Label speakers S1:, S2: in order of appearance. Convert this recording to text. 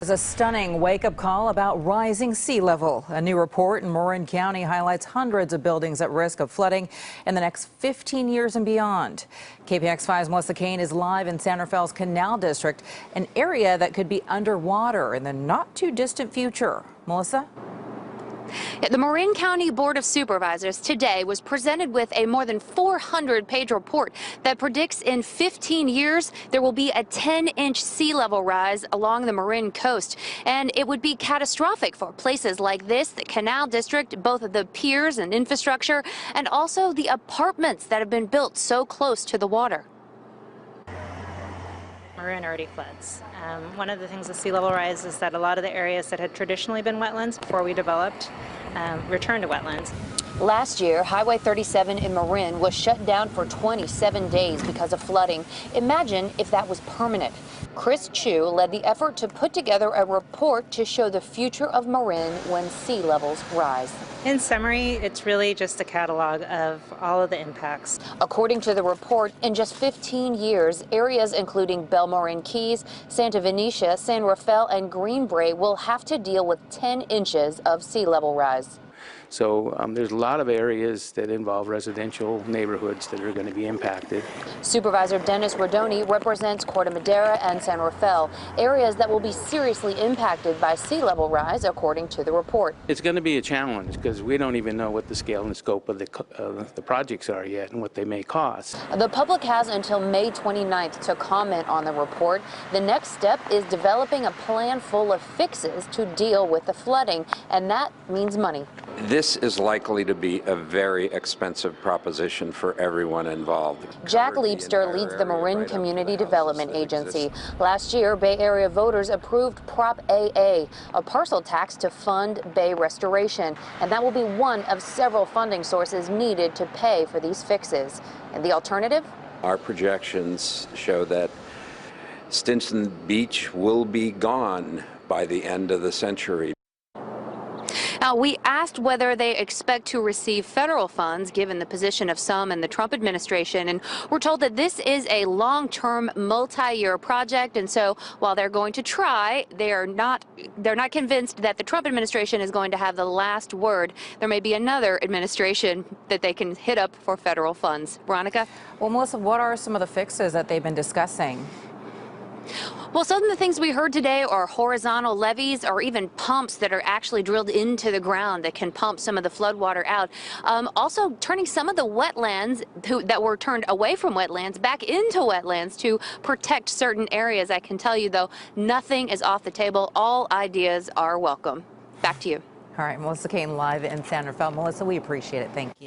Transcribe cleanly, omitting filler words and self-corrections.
S1: There's a stunning wake-up call about rising sea level. A new report in Marin County highlights hundreds of buildings at risk of flooding in the next 15 years and beyond. KPIX 5's Melissa Caen is live in San Rafael's Canal District, an area that could be underwater in the not-too-distant future. Melissa?
S2: The Marin County Board of Supervisors today was presented with a more than 400-page report that predicts in 15 years there will be a 10-inch sea level rise along the Marin coast. And it would be catastrophic for places like this, the Canal District, both of the piers and infrastructure, and also the apartments that have been built so close to the water.
S3: Marin already floods. One of the things with sea level rise is that a lot of the areas that had traditionally been wetlands before we developed returned to wetlands.
S2: Last year, Highway 37 in Marin was shut down for 27 days because of flooding. Imagine if that was permanent. Chris Chu led the effort to put together a report to show the future of Marin when sea levels rise.
S3: In summary, it's really just a catalog of all of the impacts.
S2: According to the report, in just 15 years, areas including Belmorin Keys, Santa Venetia, San Rafael, and Green Bay will have to deal with 10 inches of sea level rise.
S4: So there's a lot of areas that involve residential neighborhoods that are going to be impacted.
S2: Supervisor Dennis Rodoni represents Corte Madera and San Rafael, areas that will be seriously impacted by sea level rise, according to the report.
S4: It's going to be a challenge because we don't even know what the scale and scope of the projects are yet and what they may cost.
S2: The public has until May 29th to comment on the report. The next step is developing a plan full of fixes to deal with the flooding, and that means money.
S5: This is likely to be a very expensive proposition for everyone involved.
S2: Jack Liebster leads the Marin Community Development Agency. Last year, Bay Area voters approved Prop AA, a parcel tax to fund Bay restoration, and that will be one of several funding sources needed to pay for these fixes. And the alternative?
S5: Our projections show that Stinson Beach will be gone by the end of the century.
S2: Now, we asked whether they expect to receive federal funds given the position of some in the Trump administration, and we're told that this is a long-term, multi-year project, and so while they're going to try, they're not convinced that the Trump administration is going to have the last word. There may be another administration that they can hit up for federal funds. Veronica?
S1: Well, Melissa, what are some of the fixes that they've been discussing?
S2: Well, some of the things we heard today are horizontal levees or even pumps that are actually drilled into the ground that can pump some of the floodwater out. Also turning some of the wetlands that were turned away from wetlands back into wetlands to protect certain areas. I can tell you, though, nothing is off the table. All ideas are welcome. Back to you.
S1: All right, Melissa Caen live in San Rafael. Melissa, we appreciate it. Thank you.